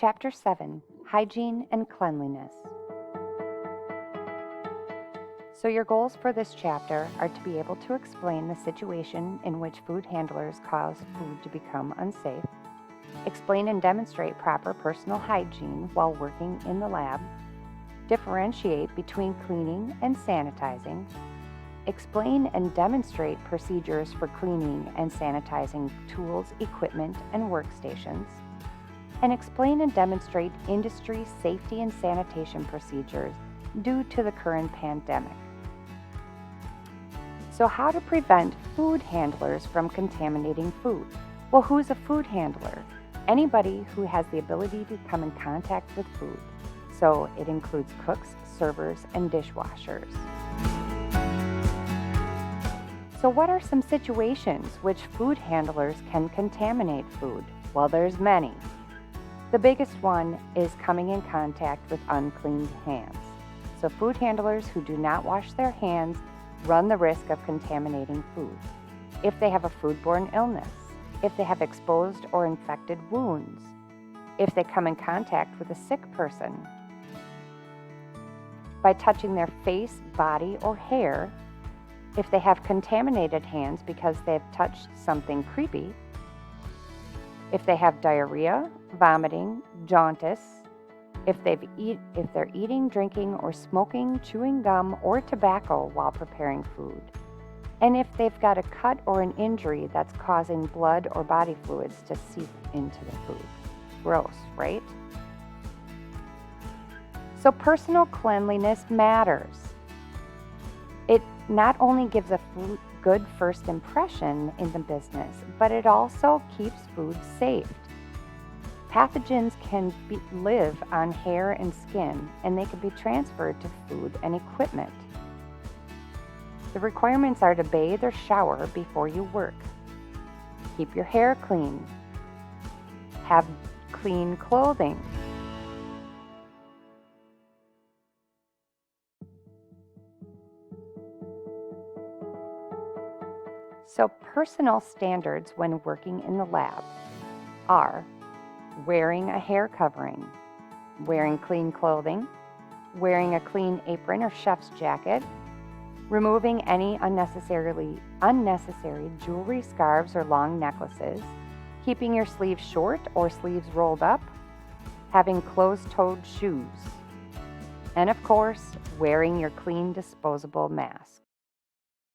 Chapter 7, Hygiene and Cleanliness. So your goals for this chapter are to be able to explain the situation in which food handlers cause food to become unsafe, explain and demonstrate proper personal hygiene while working in the lab, differentiate between cleaning and sanitizing, explain and demonstrate procedures for cleaning and sanitizing tools, equipment, and workstations, and explain and demonstrate industry safety and sanitation procedures due to the current pandemic. So how to prevent food handlers from contaminating food? Well, who's a food handler? Anybody who has the ability to come in contact with food. So it includes cooks, servers, and dishwashers. So what are some situations which food handlers can contaminate food? Well, there's many. The biggest one is coming in contact with unclean hands. So food handlers who do not wash their hands run the risk of contaminating food. If they have a foodborne illness, if they have exposed or infected wounds, if they come in contact with a sick person, by touching their face, body, or hair, if they have contaminated hands because they've touched something creepy, if they have diarrhea, vomiting, jaundice, if they're eating, drinking, or smoking, chewing gum or tobacco while preparing food, and if they've got a cut or an injury that's causing blood or body fluids to seep into the food. Gross, right? So personal cleanliness matters. It not only gives a good first impression in the business, but it also keeps food safe. Pathogens can live on hair and skin, and they can be transferred to food and equipment. The requirements are to bathe or shower before you work. Keep your hair clean. Have clean clothing. So personal standards when working in the lab are wearing a hair covering, wearing clean clothing, wearing a clean apron or chef's jacket, removing any unnecessary jewelry, scarves, or long necklaces, keeping your sleeves short or sleeves rolled up, having closed-toed shoes, and of course, wearing your clean disposable mask.